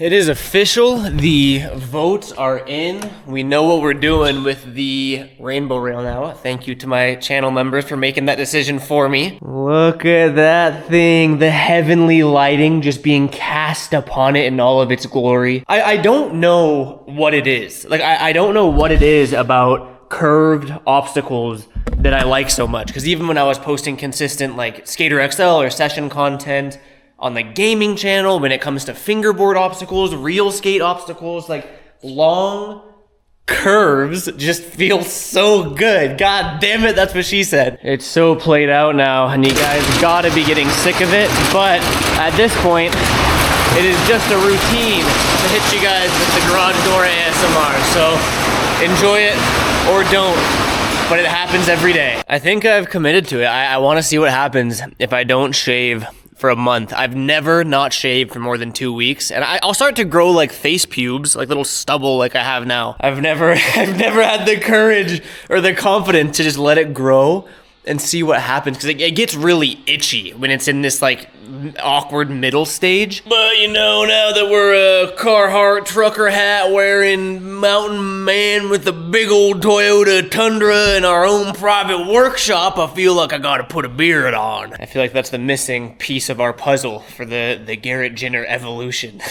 It is official. The votes are in. We know what we're doing with the rainbow rail now. Thank you to my channel members for making that decision for me. Look at that thing. The heavenly lighting just being cast upon it in all of its glory. I don't know what it is. Like, I don't know what it is about curved obstacles that I like so much. Because even when I was posting consistent like Skater XL or session content on the gaming channel, when it comes to fingerboard obstacles, real skate obstacles, like long curves just feel so good. God damn it, that's what she said. It's so played out now, and you guys gotta be getting sick of it, but at this point, it is just a routine to hit you guys with the garage door ASMR, so enjoy it or don't, but it happens every day. I think I've committed to it. I wanna see what happens if I don't shave for a month. I've never not shaved for more than 2 weeks, and I'll start to grow like face pubes, like little stubble like I have now. I've never had the courage or the confidence to just let it grow and see what happens, because it gets really itchy when it's in this like awkward middle stage. But you know, now that we're a Carhartt trucker hat wearing mountain man with a big old Toyota Tundra in our own private workshop, I feel like I gotta put a beard on. I feel like that's the missing piece of our puzzle for the Garrett Ginner evolution.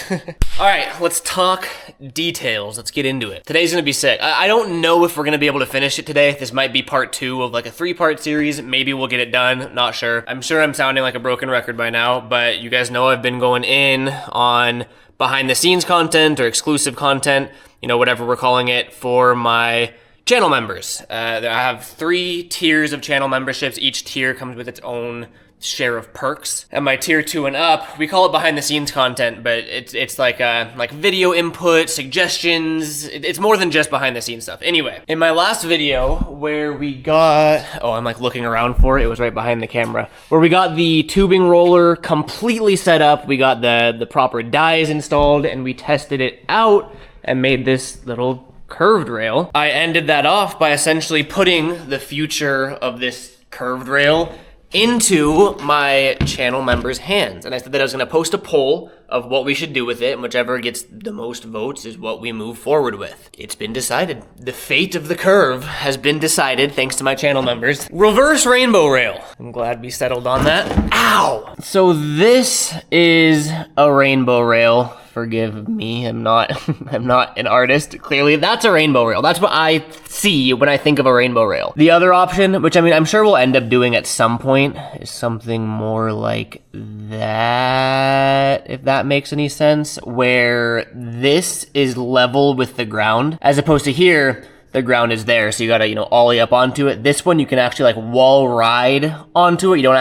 All right, let's talk details. Let's get into it. Today's gonna be sick. I don't know if we're gonna be able to finish it today. This might be part 2 of like a 3-part series. Maybe we'll get it done, not sure. I'm sure I'm sounding like a broken record by now, but you guys know I've been going in on behind the scenes content or exclusive content, you know, whatever we're calling it, for my channel members. I have 3 tiers of channel memberships. Each tier comes with its own share of perks. And my tier 2 and up, we call it behind the scenes content, but it's like video input, suggestions. It's more than just behind the scenes stuff. Anyway, in my last video where we got, oh, I'm like looking around for it. It was right behind the camera. Where we got the tubing roller completely set up. We got the proper dies installed, and we tested it out and made this little curved rail. I ended that off by essentially putting the future of this curved rail into my channel members' hands. And I said that I was gonna post a poll of what we should do with it, and whichever gets the most votes is what we move forward with. It's been decided. The fate of the curve has been decided thanks to my channel members. Reverse rainbow rail. I'm glad we settled on that. Ow! So this is a rainbow rail. Forgive me, I'm not an artist. Clearly, that's a rainbow rail. That's what I see when I think of a rainbow rail. The other option, which I mean, I'm sure we'll end up doing at some point, is something more like that, if that makes any sense, where this is level with the ground, as opposed to here, the ground is there, so you gotta, you know, ollie up onto it. This one you can actually like wall ride onto it. You don't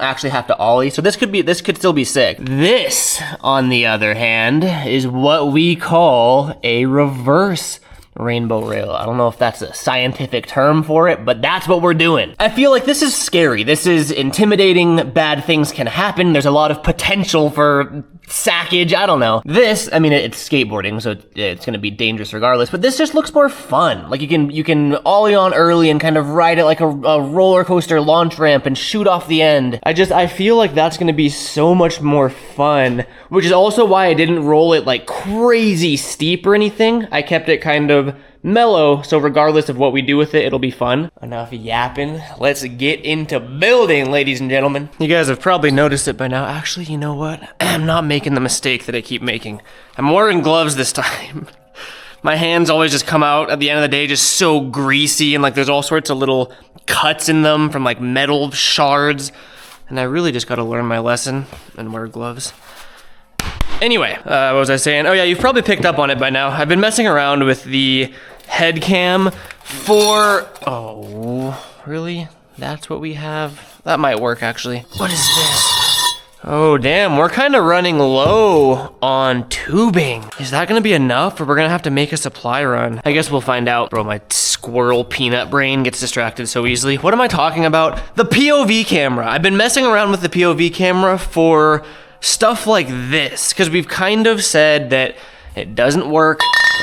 actually have to ollie. So this could still be sick. This, on the other hand, is what we call a reverse rainbow rail. I don't know if that's a scientific term for it, but that's what we're doing. I feel like this is scary. This is intimidating. Bad things can happen. There's a lot of potential for sackage. I don't know. This, I mean, it's skateboarding, so it's gonna be dangerous regardless, but this just looks more fun. Like you can ollie on early and kind of ride it like a roller coaster launch ramp and shoot off the end. I feel like that's gonna be so much more fun, which is also why I didn't roll it like crazy steep or anything. I kept it kind of mellow, so regardless of what we do with it, it'll be fun. Enough yapping. Let's get into building, ladies and gentlemen. You guys have probably noticed it by now. Actually, you know what? I'm not making the mistake that I keep making. I'm wearing gloves this time. My hands always just come out at the end of the day just so greasy, and like there's all sorts of little cuts in them from like metal shards, and I really just gotta learn my lesson and wear gloves. Anyway, what was I saying? Oh yeah, you've probably picked up on it by now. I've been messing around with the head cam for, oh, really? That's what we have? That might work actually. What is this? Oh damn, we're kind of running low on tubing. Is that gonna be enough, or we're gonna have to make a supply run? I guess we'll find out. Bro, my squirrel peanut brain gets distracted so easily. What am I talking about? The POV camera. I've been messing around with the POV camera for stuff like this, because we've kind of said that it doesn't work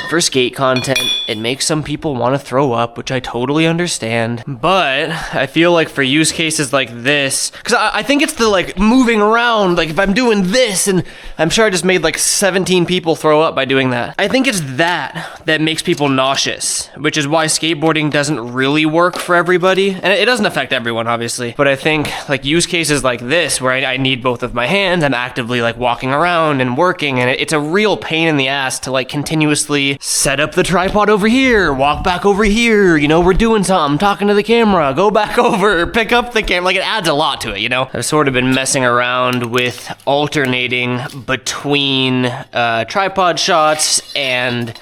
For skate content, it makes some people want to throw up, which I totally understand. But I feel like for use cases like this, because I think it's the like moving around, like if I'm doing this, and I'm sure I just made like 17 people throw up by doing that. I think it's that makes people nauseous, which is why skateboarding doesn't really work for everybody. And it doesn't affect everyone, obviously. But I think like use cases like this, where I need both of my hands, I'm actively like walking around and working, and it's a real pain in the ass to like continuously set up the tripod over here, walk back over here, you know, we're doing something, talking to the camera, go back over, pick up the camera, like it adds a lot to it, you know? I've sort of been messing around with alternating between tripod shots and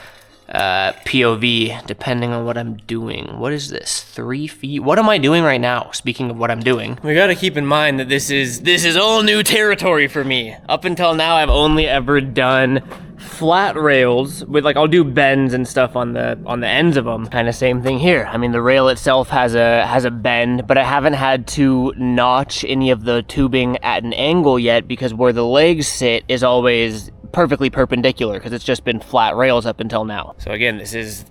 POV, depending on what I'm doing. What is this? 3 feet? What am I doing right now? Speaking of what I'm doing, we gotta keep in mind that this is all new territory for me. Up until now, I've only ever done flat rails with like, I'll do bends and stuff on the ends of them. Kind of same thing here. I mean, the rail itself has a bend, but I haven't had to notch any of the tubing at an angle yet, because where the legs sit is always perfectly perpendicular, because it's just been flat rails up until now. So again, this is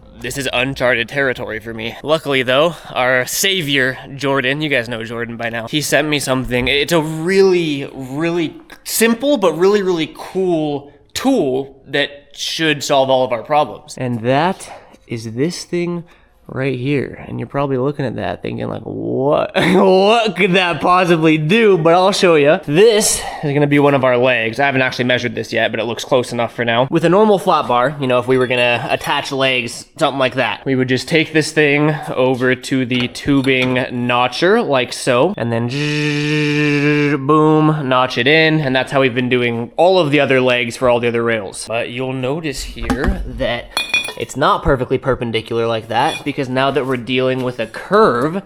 uncharted territory for me. Luckily though, our savior, Jordan, you guys know Jordan by now, he sent me something. It's a really, really simple, but really, really cool tool that should solve all of our problems. And that is this thing right here. And you're probably looking at that thinking like, what could that possibly do? But I'll show you. This is gonna be one of our legs. I haven't actually measured this yet, but it looks close enough for now. With a normal flat bar, you know, if we were gonna attach legs, something like that, we would just take this thing over to the tubing notcher like so, and then boom, notch it in. And that's how we've been doing all of the other legs for all the other rails. But you'll notice here that it's not perfectly perpendicular like that, because now that we're dealing with a curve,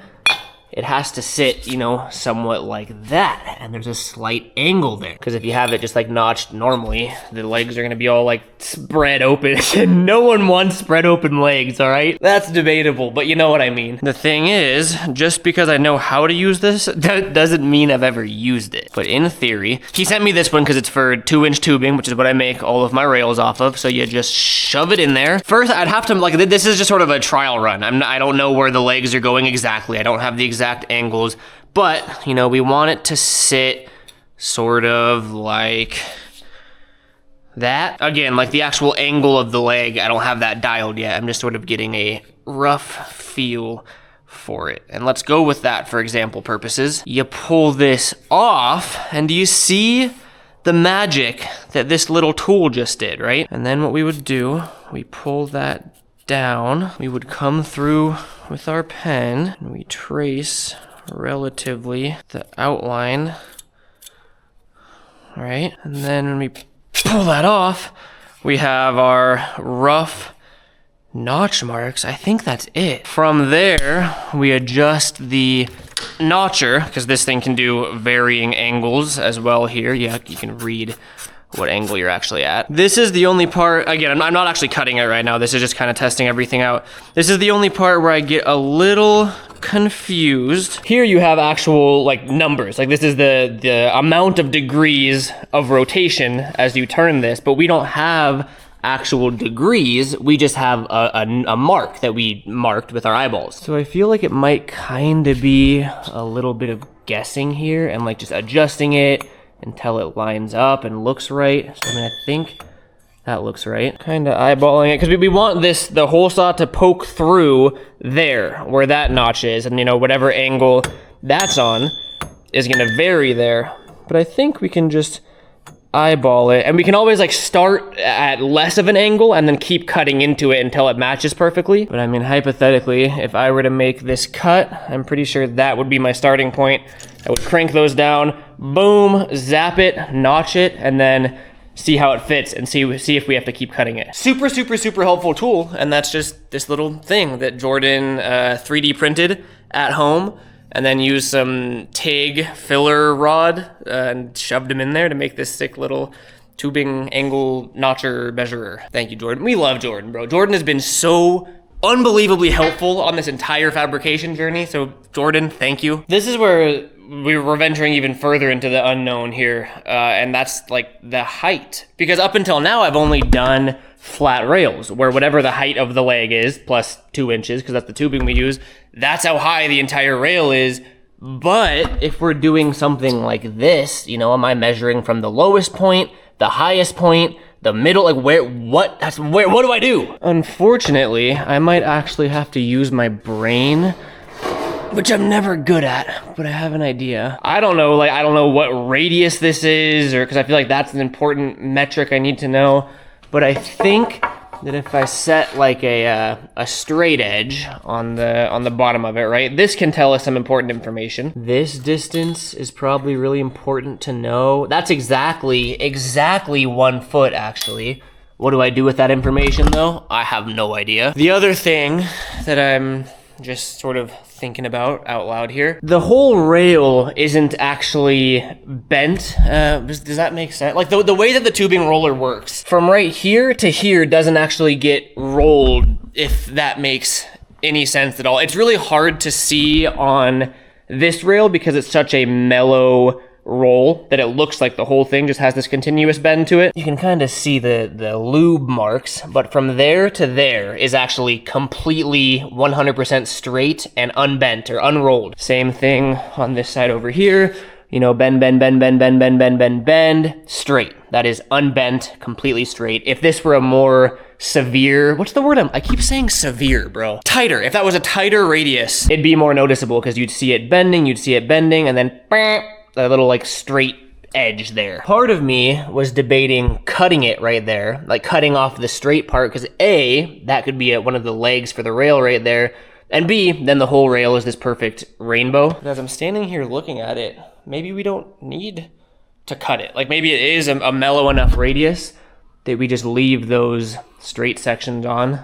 it has to sit, you know, somewhat like that. And there's a slight angle there. Because if you have it just like notched normally, the legs are gonna be all like spread open. No one wants spread open legs, all right? That's debatable, but you know what I mean. The thing is, just because I know how to use this, that doesn't mean I've ever used it. But in theory, he sent me this one because it's for 2-inch tubing, which is what I make all of my rails off of. So you just shove it in there. First, I'd have to, like, this is just sort of a trial run. I don't know where the legs are going exactly. I don't have the exact angles, but you know, we want it to sit sort of like that. Again, like the actual angle of the leg, I don't have that dialed yet. I'm just sort of getting a rough feel for it. And let's go with that for example purposes. You pull this off, and do you see the magic that this little tool just did, right? And then what we would do, we pull that down, we would come through with our pen, and we trace relatively the outline, right? And then when we pull that off, we have our rough notch marks. I think that's it. From there, we adjust the notcher, because this thing can do varying angles as well here. Yeah, you can read what angle you're actually at. This is the only part, again, I'm not actually cutting it right now. This is just kind of testing everything out. This is the only part where I get a little confused. Here you have actual like numbers. Like this is the amount of degrees of rotation as you turn this, but we don't have actual degrees. We just have a mark that we marked with our eyeballs. So I feel like it might kind of be a little bit of guessing here and like just adjusting it until it lines up and looks right. So I mean, I think that looks right. Kind of eyeballing it, because we want the hole saw to poke through there where that notch is, and you know, whatever angle that's on is gonna vary there. But I think we can just eyeball it, and we can always like start at less of an angle and then keep cutting into it until it matches perfectly. But I mean, hypothetically, if I were to make this cut, I'm pretty sure that would be my starting point. I would crank those down, boom, zap it, notch it, and then see how it fits and see if we have to keep cutting it. Super, super, super helpful tool. And that's just this little thing that Jordan 3D printed at home, and then used some TIG filler rod and shoved them in there to make this sick little tubing angle notcher measurer. Thank you, Jordan. We love Jordan, bro. Jordan has been so unbelievably helpful on this entire fabrication journey. So Jordan, thank you. This is where we're venturing even further into the unknown here, and that's like the height. Because up until now, I've only done flat rails, where whatever the height of the leg is, plus 2 inches, because that's the tubing we use, that's how high the entire rail is. But if we're doing something like this, you know, am I measuring from the lowest point, the highest point, the middle, like what do I do? Unfortunately, I might actually have to use my brain, which I'm never good at, but I have an idea. I don't know what radius this is, or because I feel like that's an important metric I need to know. But I think that if I set like a straight edge on the bottom of it, right? This can tell us some important information. This distance is probably really important to know. That's exactly 1 foot, actually. What do I do with that information, though? I have no idea. The other thing that I'm just sort of thinking about out loud here, the whole rail isn't actually bent. Does that make sense? Like the way that the tubing roller works, from right here to here doesn't actually get rolled, if that makes any sense at all. It's really hard to see on this rail because it's such a mellow roll that it looks like the whole thing just has this continuous bend to it. You can kind of see the lube marks, but from there to there is actually completely 100% straight and unbent or unrolled. Same thing on this side over here. You know, bend, straight. That is unbent, completely straight. If this were a more severe, what's the word? I keep saying severe, bro. Tighter. If that was a tighter radius, it'd be more noticeable because you'd see it bending, and then a little like straight edge there. Part of me was debating cutting it right there, like cutting off the straight part, because A, that could be one of the legs for the rail right there, and B, then the whole rail is this perfect rainbow. But as I'm standing here looking at it, maybe we don't need to cut it. Like maybe it is a mellow enough radius that we just leave those straight sections on.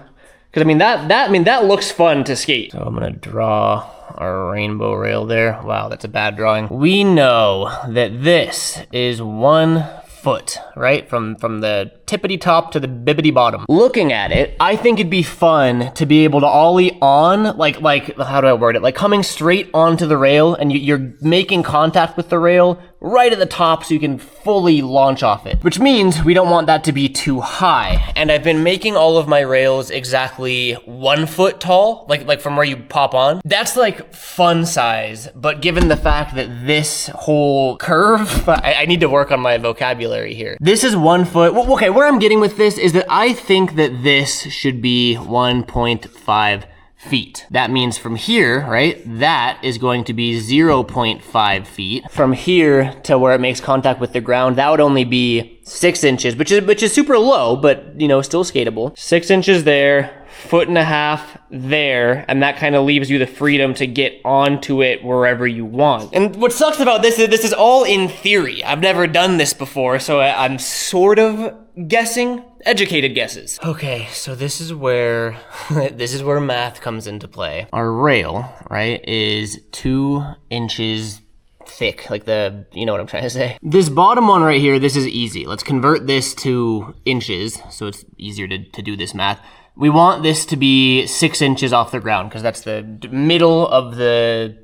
Because I mean that looks fun to skate. So I'm gonna draw our rainbow rail there. Wow, that's a bad drawing. We know that this is 1 foot, right? From the tippity top to the bibbity bottom. Looking at it, I think it'd be fun to be able to ollie on, like how do I word it? Like coming straight onto the rail, and you're making contact with the rail right at the top so you can fully launch off it. Which means we don't want that to be too high. And I've been making all of my rails exactly 1 foot tall, like from where you pop on. That's like fun size, but given the fact that this whole curve, I need to work on my vocabulary here. This is 1 foot. Well, okay, where I'm getting with this is that I think that this should be 1.5 feet. That means from here, right, that is going to be 0.5 feet. From here to where it makes contact with the ground, that would only be 6 inches, which is super low, but you know, still skatable. 6 inches there, 1.5 feet there, and that kind of leaves you the freedom to get onto it wherever you want. And what sucks about this is this is all in theory. I've never done this before, so I'm sort of guessing. Educated guesses. Okay, so this is where math comes into play. Our rail, right, is 2 inches thick, like you know what I'm trying to say. This bottom one right here, this is easy. Let's convert this to inches, so it's easier to do this math. We want this to be 6 inches off the ground, because that's the middle of the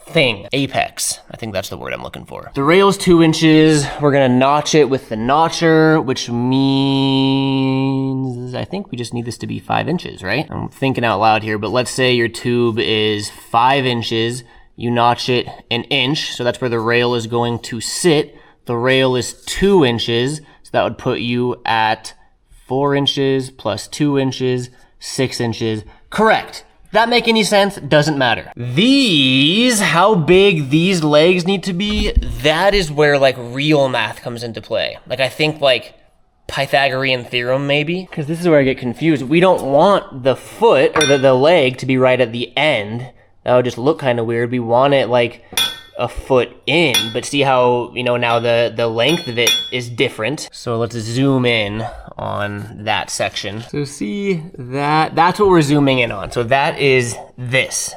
thing. Apex. I think that's the word I'm looking for. The rail's 2 inches. We're gonna notch it with the notcher, which means I think we just need this to be 5 inches, right? I'm thinking out loud here, but let's say your tube is 5 inches. You notch it 1 inch, so that's where the rail is going to sit. The rail is 2 inches, so that would put you at 4 inches plus 2 inches, 6 inches. Correct. That make any sense? Doesn't matter. How big these legs need to be, that is where like real math comes into play. Like I think like Pythagorean theorem maybe, because this is where I get confused. We don't want the foot or the leg to be right at the end. That would just look kind of weird. We want it like a foot in, but see how, you know, now the length of it is different. So let's zoom in on that section. So see that's what we're zooming in on. So that is this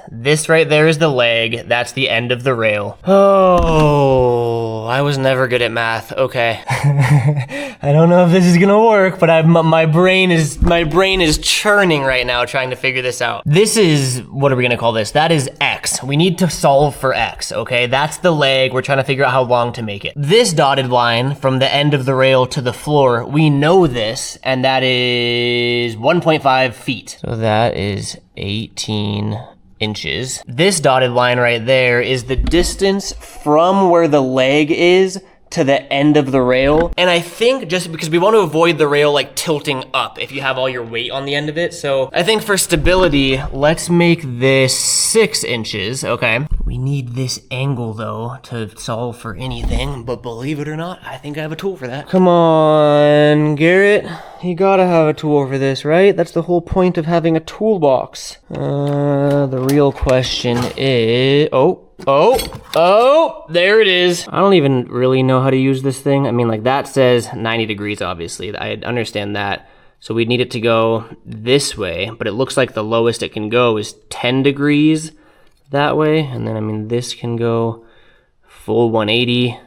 right there is the leg. That's the end of the rail. Oh, Well, I was never good at math. Okay. I don't know if this is gonna work, but my brain is churning right now trying to figure this out. This is, what are we gonna call this? That is X. We need to solve for X, okay? That's the leg. We're trying to figure out how long to make it. This dotted line from the end of the rail to the floor, we know this, and that is 1.5 feet. So that is 18 inches. This dotted line right there is the distance from where the leg is to the end of the rail. And I think just because we want to avoid the rail like tilting up if you have all your weight on the end of it. So I think for stability, let's make this 6 inches, okay? We need this angle though to solve for anything, but believe it or not, I think I have a tool for that. Come on, Garrett. You gotta have a tool for this, right? That's the whole point of having a toolbox. The real question is, oh, there it is. I don't even really know how to use this thing. I mean, like that says 90 degrees, obviously. I understand that. So we need it to go this way, but it looks like the lowest it can go is 10 degrees that way. And then, I mean, this can go full 180.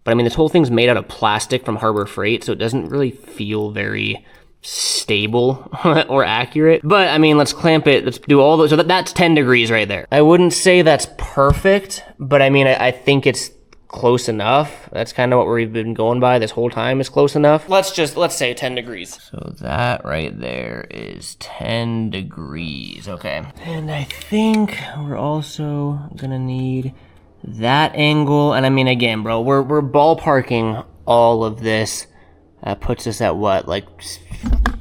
But I mean, this whole thing's made out of plastic from Harbor Freight, so it doesn't really feel very stable or accurate. But I mean, let's clamp it. Let's do all those. So that's 10 degrees right there. I wouldn't say that's perfect, but I mean, I think it's close enough. That's kind of what we've been going by this whole time, is close enough. Let's say 10 degrees. So that right there is 10 degrees. Okay. And I think we're also gonna need that angle. And I mean, again, bro, we're ballparking all of this. That puts us at what, like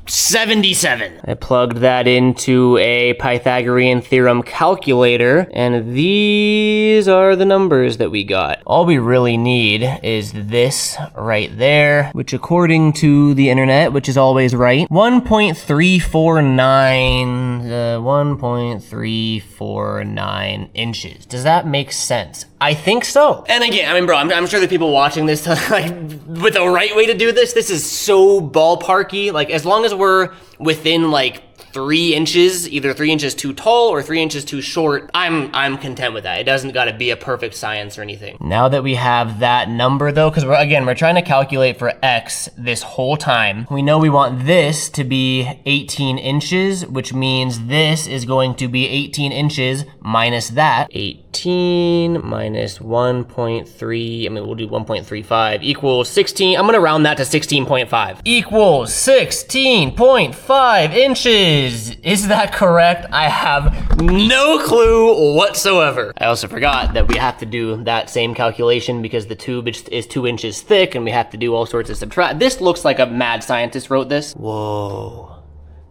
77. I plugged that into a Pythagorean theorem calculator, and these are the numbers that we got. All we really need is this right there, which according to the internet, which is always right, 1.349 inches. Does that make sense? I think so. And again, I mean, bro, I'm sure that people watching this, like, with the right way to do this is so ballparky. Like, as long as we're within like 3 inches, either 3 inches too tall or 3 inches too short, I'm content with that. It doesn't gotta be a perfect science or anything. Now that we have that number though, because we're trying to calculate for X this whole time, we know we want this to be 18 inches, which means this is going to be 18 inches minus that. 18 minus 1.3, I mean, we'll do 1.35 equals 16. I'm gonna round that to 16.5. Equals 16.5 inches. Is that correct? I have no clue whatsoever. I also forgot that we have to do that same calculation because the tube is 2 inches thick and we have to do all sorts of subtract. This looks like a mad scientist wrote this. Whoa.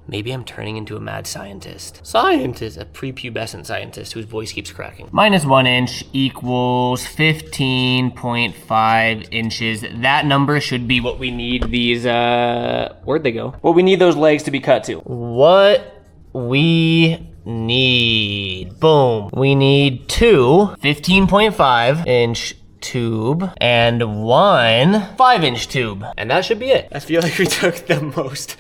Maybe I'm turning into a mad scientist. Scientist, a prepubescent scientist whose voice keeps cracking. Minus 1 inch equals 15.5 inches. That number should be what we need these, where'd they go? What we need those legs to be cut to. What we need, boom. We need two 15.5 inch tube and one 5-inch tube, and that should be it. I feel like we took the most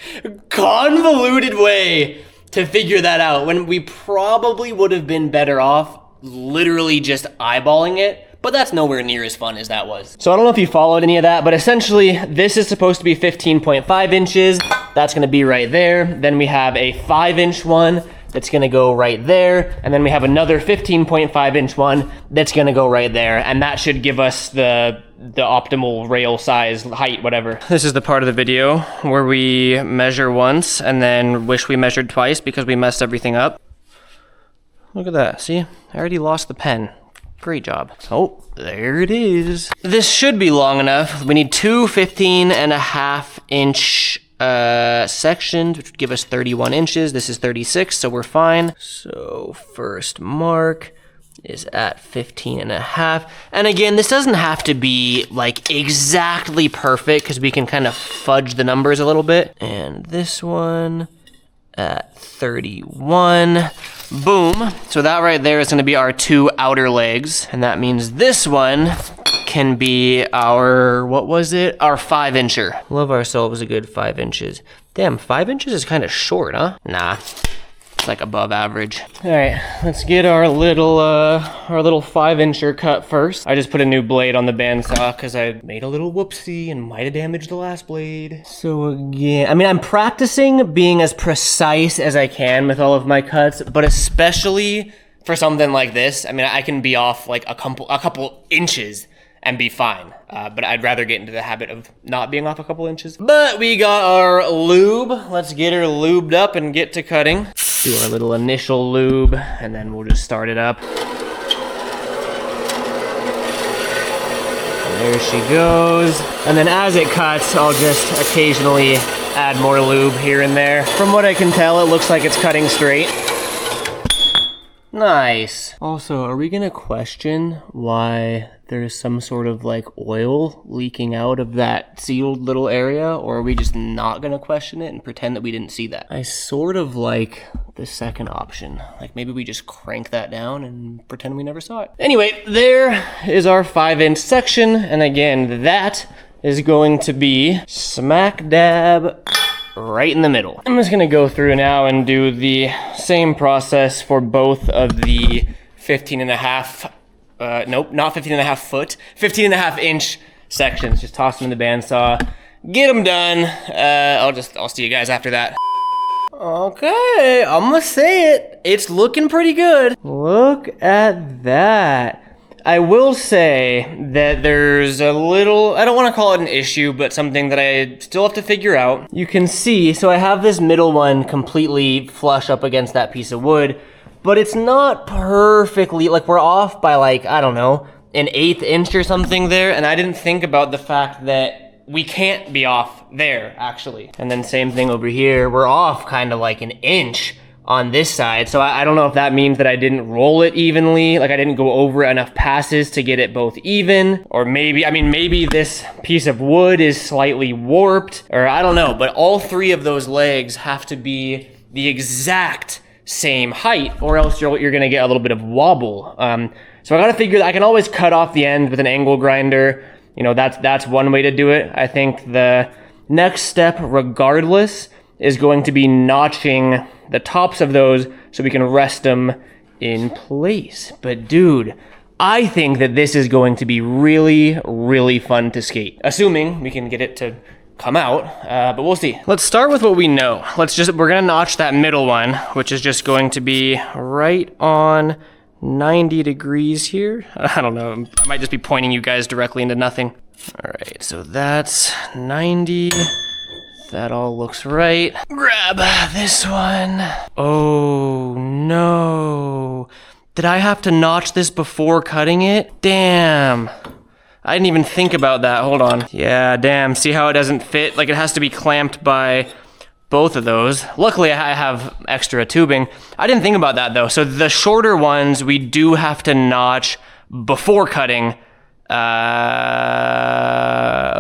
convoluted way to figure that out when we probably would have been better off literally just eyeballing it, but that's nowhere near as fun as that was. So I don't know if you followed any of that, but essentially this is supposed to be 15.5 inches. That's gonna be right there. Then we have a 5-inch one that's gonna go right there. And then we have another 15.5 inch one that's gonna go right there. And that should give us the optimal rail size, height, whatever. This is the part of the video where we measure once and then wish we measured twice because we messed everything up. Look at that, see? I already lost the pen. Great job. Oh, there it is. This should be long enough. We need two 15.5 inch sections, which would give us 31 inches. This is 36, so we're fine. So first mark is at 15.5. And again, this doesn't have to be like exactly perfect because we can kind of fudge the numbers a little bit. And this one at 31. Boom. So that right there is going to be our two outer legs. And that means this one can be our, what was it? Our 5-incher. Love ourselves a good 5 inches. Damn, 5 inches is kind of short, huh? Nah. It's like above average. All right, let's get our little 5-incher cut first. I just put a new blade on the bandsaw because I made a little whoopsie and might have damaged the last blade. So again, I mean, I'm practicing being as precise as I can with all of my cuts, but especially for something like this, I mean, I can be off like a couple inches and be fine. But I'd rather get into the habit of not being off a couple inches. But we got our lube. Let's get her lubed up and get to cutting. Do our little initial lube, and then we'll just start it up. And there she goes. And then as it cuts, I'll just occasionally add more lube here and there. From what I can tell, it looks like it's cutting straight. Nice. Also, are we gonna question why there's some sort of like oil leaking out of that sealed little area, or are we just not gonna question it and pretend that we didn't see that? I sort of like the second option. Like maybe we just crank that down and pretend we never saw it. Anyway, there is our 5-inch section, and again, that is going to be smack dab right in the middle. I'm just gonna go through now and do the same process for both of the 15.5, nope, not 15.5 foot, 15.5 inch sections. Just toss them in the bandsaw, get them done. I'll see you guys after that. Okay, I'm gonna say it. It's looking pretty good. Look at that. I will say that there's a little, I don't want to call it an issue, but something that I still have to figure out. You can see, so I have this middle one completely flush up against that piece of wood, but it's not perfectly, like we're off by like, I don't know, an 1/8 inch or something there, and I didn't think about the fact that we can't be off there, actually. And then same thing over here, we're off kind of like an inch on this side. So I don't know if that means that I didn't roll it evenly, like I didn't go over enough passes to get it both even, or maybe, I mean, maybe this piece of wood is slightly warped, or I don't know, but all 3 of those legs have to be the exact same height, or else you're gonna get a little bit of wobble. So I gotta figure that I can always cut off the end with an angle grinder. You know, that's one way to do it. I think the next step, regardless, is going to be notching the tops of those so we can rest them in place. But dude, I think that this is going to be really, really fun to skate. Assuming we can get it to come out, but we'll see. Let's start with what we know. We're gonna notch that middle one, which is just going to be right on 90 degrees here. I don't know, I might just be pointing you guys directly into nothing. All right, so that's 90. That all looks right. Grab this one. Oh no. Did I have to notch this before cutting it? Damn. I didn't even think about that. Hold on. Yeah, damn. See how it doesn't fit? Like it has to be clamped by both of those. Luckily, I have extra tubing. I didn't think about that though. So the shorter ones, we do have to notch before cutting.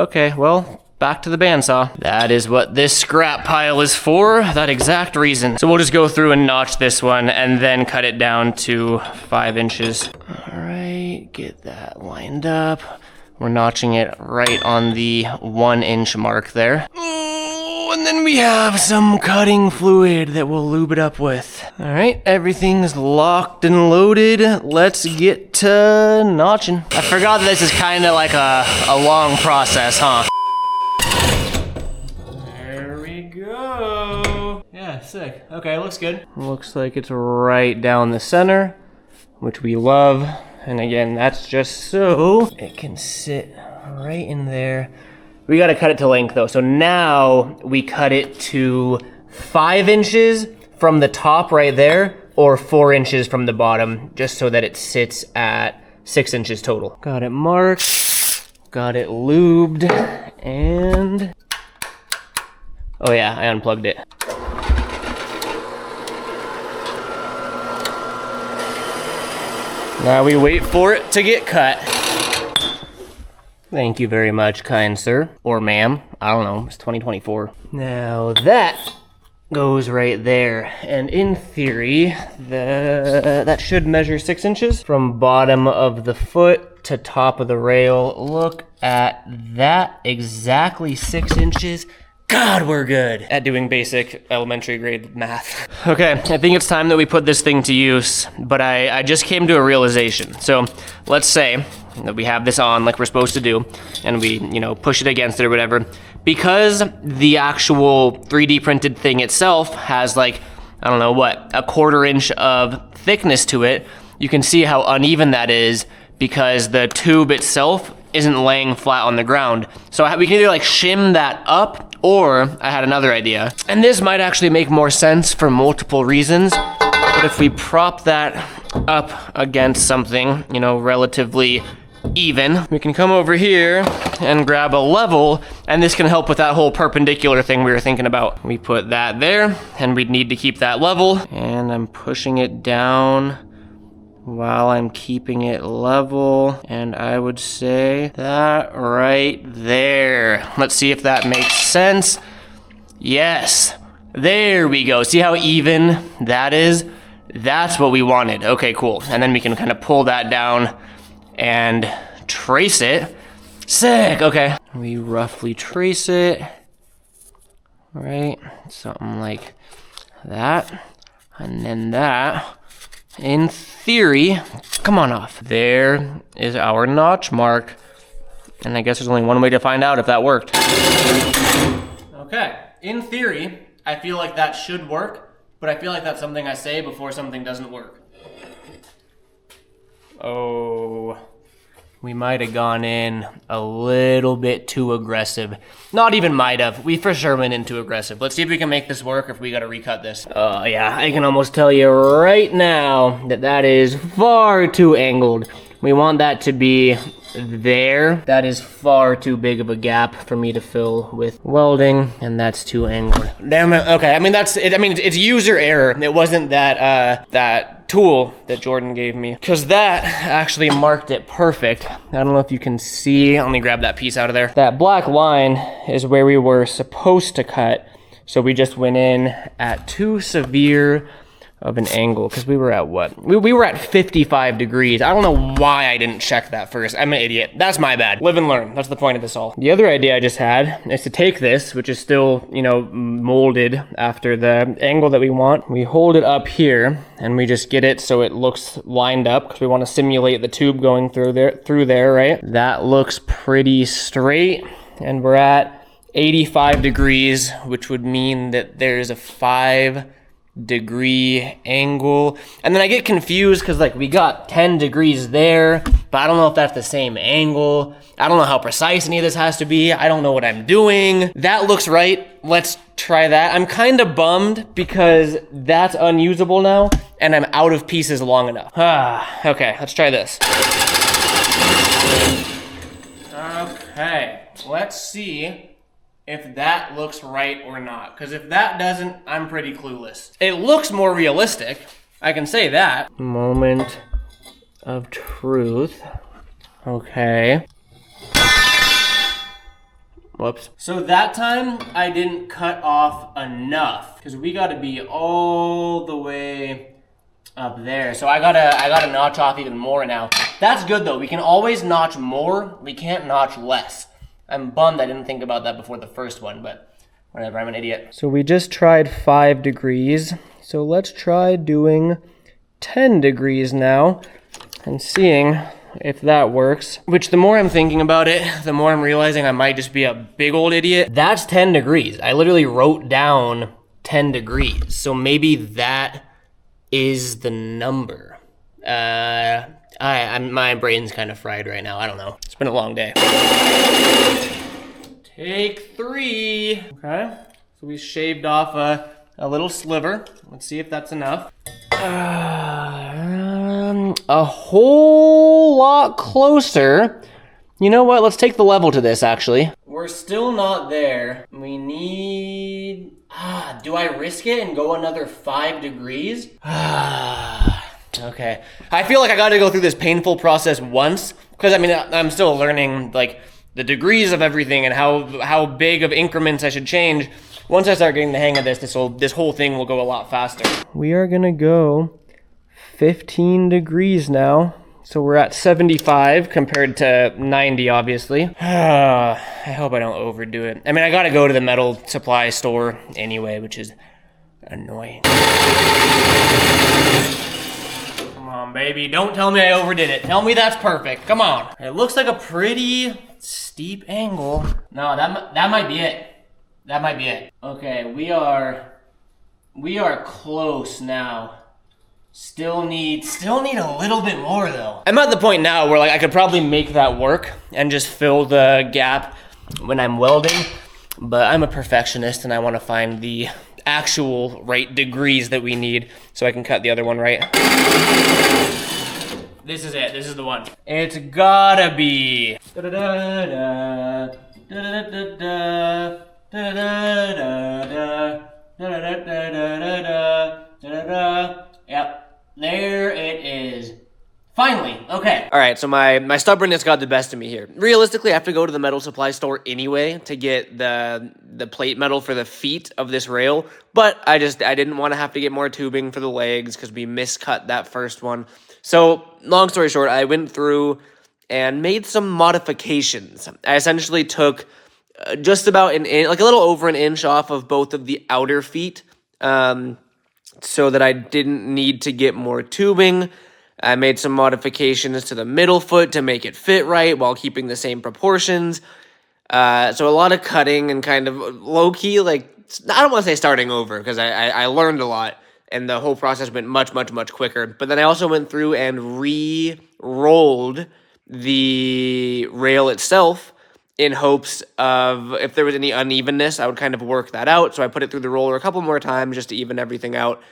Okay, well, back to the bandsaw. That is what this scrap pile is for, that exact reason. So we'll just go through and notch this one and then cut it down to 5 inches. All right, get that lined up. We're notching it right on the 1 inch mark there. Oh, and then we have some cutting fluid that we'll lube it up with. All right, everything's locked and loaded. Let's get to notching. I forgot that this is kind of like a long process, huh? Go. Yeah, sick. Okay, looks good. Looks like it's right down the center, which we love. And again, that's just so it can sit right in there. We gotta cut it to length though. So now we cut it to 5 inches from the top right there, or 4 inches from the bottom, just so that it sits at 6 inches total. Got it marked, got it lubed, and oh yeah, I unplugged it. Now we wait for it to get cut. Thank you very much, kind sir. Or ma'am, I don't know, it's 2024. Now that goes right there. And in theory, that should measure 6 inches from bottom of the foot to top of the rail. Look at that, exactly 6 inches. God, we're good at doing basic elementary grade math. Okay, I think it's time that we put this thing to use, but I just came to a realization. So let's say that we have this on like we're supposed to do, and we, push it against it or whatever. Because the actual 3D printed thing itself has like, I don't know what, a 1/4 inch of thickness to it, you can see how uneven that is because the tube itself isn't laying flat on the ground. So we can either like shim that up, or I had another idea. And this might actually make more sense for multiple reasons. But if we prop that up against something, relatively even, we can come over here and grab a level, and this can help with that whole perpendicular thing we were thinking about. We put that there, and we'd need to keep that level, and I'm pushing it down while I'm keeping it level, and I would say that right there. Let's see if that makes sense. Yes, there we go. See how even that is? That's what we wanted. Okay, cool. And then we can kind of pull that down and trace it. Sick, okay. We roughly trace it, right? Something like that, and then that. In theory, come on off. There is our notch mark. And I guess there's only one way to find out if that worked. Okay, in theory, I feel like that should work, but I feel like that's something I say before something doesn't work. Oh, we might have gone in a little bit too aggressive. Not even might have, we for sure went in too aggressive. Let's see if we can make this work or if we gotta recut this. Oh yeah, I can almost tell you right now that that is far too angled. We want that to be there. That is far too big of a gap for me to fill with welding, and that's too angled. Damn it, okay, it's user error. It wasn't that tool that Jordan gave me, because that actually marked it perfect. I don't know if you can see, let me grab that piece out of there. That black line is where we were supposed to cut, so we just went in at too severe of an angle, because we were at what? We were at 55 degrees. I don't know why I didn't check that first. I'm an idiot. That's my bad. Live and learn. That's the point of this all. The other idea I just had is to take this, which is still, molded after the angle that we want. We hold it up here, and we just get it so it looks lined up, because we want to simulate the tube going through there, right? That looks pretty straight, and we're at 85 degrees, which would mean that there's a 5-degree angle. And then I get confused because we got 10 degrees there, but I don't know if that's the same angle. I don't know how precise any of this has to be. I don't know what I'm doing. That looks right. Let's try that. I'm kind of bummed because that's unusable now and I'm out of pieces long enough. Okay, let's try this. Okay, let's see if that looks right or not. Because if that doesn't, I'm pretty clueless. It looks more realistic, I can say that. Moment of truth. Okay. Whoops. So that time, I didn't cut off enough, because we gotta be all the way up there. So I gotta notch off even more now. That's good though, we can always notch more, we can't notch less. I'm bummed I didn't think about that before the first one, but whatever, I'm an idiot. So we just tried 5 degrees. So let's try doing 10 degrees now and seeing if that works. Which the more I'm thinking about it, the more I'm realizing I might just be a big old idiot. That's 10 degrees. I literally wrote down 10 degrees. So maybe that is the number. My brain's kind of fried right now. I don't know. It's been a long day. Take 3. Okay. So we shaved off a little sliver. Let's see if that's enough. A whole lot closer. You know what? Let's take the level to this, actually. We're still not there. We need... do I risk it and go another 5 degrees? Okay. I feel like I gotta go through this painful process once, because I'm still learning the degrees of everything and how big of increments I should change. Once I start getting the hang of this whole thing will go a lot faster. We are gonna go 15 degrees now. So we're at 75 compared to 90, obviously. I hope I don't overdo it. I mean, I gotta go to the metal supply store anyway, which is annoying. Come on, baby. Don't tell me I overdid it. Tell me that's perfect. Come on. It looks like a pretty steep angle. No, that might be it. That might be it. Okay, we are close now. Still need a little bit more though. I'm at the point now where like I could probably make that work and just fill the gap when I'm welding, but I'm a perfectionist and I want to find the actual right degrees that we need so I can cut the other one right. This is it. This is the one. It's gotta be. Yep, there it is. Finally, okay. All right, so my stubbornness got the best of me here. Realistically, I have to go to the metal supply store anyway to get the plate metal for the feet of this rail, but I didn't want to have to get more tubing for the legs because we miscut that first one. So, long story short, I went through and made some modifications. I essentially took just about an inch, like a little over an inch off of both of the outer feet, so that I didn't need to get more tubing. I made some modifications to the middle foot to make it fit right while keeping the same proportions. So a lot of cutting and kind of low-key, like, I don't want to say starting over because I learned a lot and the whole process went much, much, much quicker. But then I also went through and re-rolled the rail itself in hopes of if there was any unevenness, I would kind of work that out. So I put it through the roller a couple more times just to even everything out.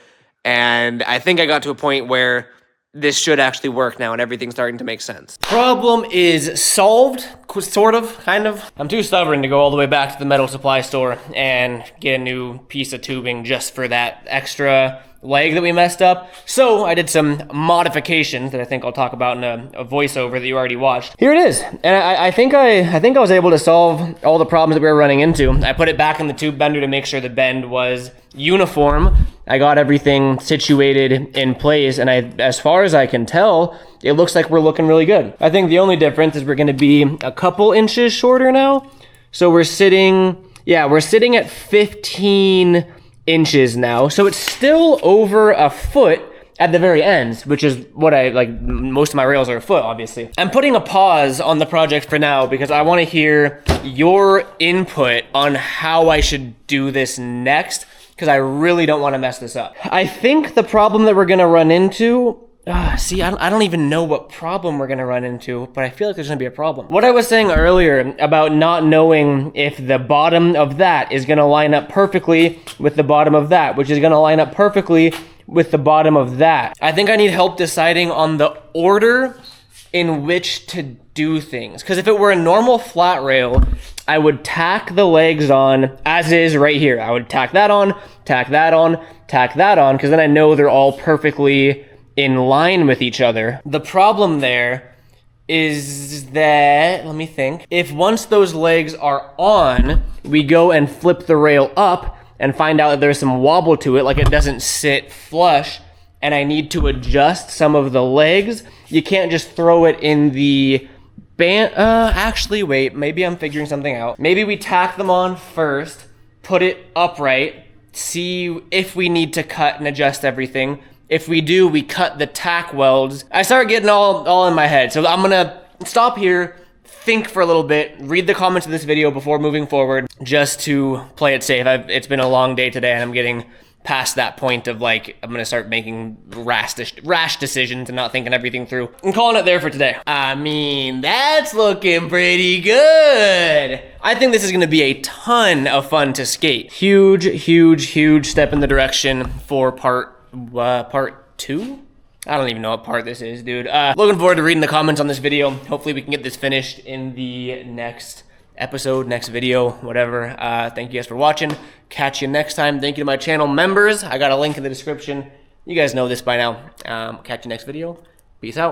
And I think I got to a point where this should actually work now and everything's starting to make sense. Problem is solved, sort of, kind of. I'm too stubborn to go all the way back to the metal supply store and get a new piece of tubing just for that extra leg that we messed up. So I did some modifications that I think I'll talk about in a voiceover that you already watched. Here it is. And I think I was able to solve all the problems that we were running into. I put it back in the tube bender to make sure the bend was uniform. I got everything situated in place, and as far as I can tell, it looks like we're looking really good. I think the only difference is we're gonna be a couple inches shorter now. So we're sitting at 15 inches now. So it's still over a foot at the very ends, which is what I like. Most of my rails are a foot, obviously. I'm putting a pause on the project for now because I want to hear your input on how I should do this next, because I really don't want to mess this up. I think the problem that we're gonna run into, I don't even know what problem we're gonna run into, but I feel like there's gonna be a problem. What I was saying earlier about not knowing if the bottom of that is gonna line up perfectly with the bottom of that, which is gonna line up perfectly with the bottom of that. I think I need help deciding on the order in which to do things. Because if it were a normal flat rail, I would tack the legs on as is right here. I would tack that on, tack that on, tack that on, because then I know they're all perfectly in line with each other. The problem there is that, let me think, if once those legs are on, we go and flip the rail up and find out that there's some wobble to it, like it doesn't sit flush, and I need to adjust some of the legs, you can't just throw it in the band. Actually, wait, maybe I'm figuring something out. Maybe we tack them on first, put it upright, see if we need to cut and adjust everything. If we do, we cut the tack welds. I start getting all in my head, so I'm gonna stop here, think for a little bit, read the comments of this video before moving forward, just to play it safe. It's been a long day today, and I'm getting past that point of like, I'm gonna start making rash decisions and not thinking everything through. I'm calling it there for today. I mean, that's looking pretty good. I think this is gonna be a ton of fun to skate. Huge, huge, huge step in the direction for part two? I don't even know what part this is, dude. Looking forward to reading the comments on this video. Hopefully we can get this finished in the next episode, next video, whatever. Thank you guys for watching. Catch you next time. Thank you to my channel members. I got a link in the description. You guys know this by now. Catch you next video. Peace out.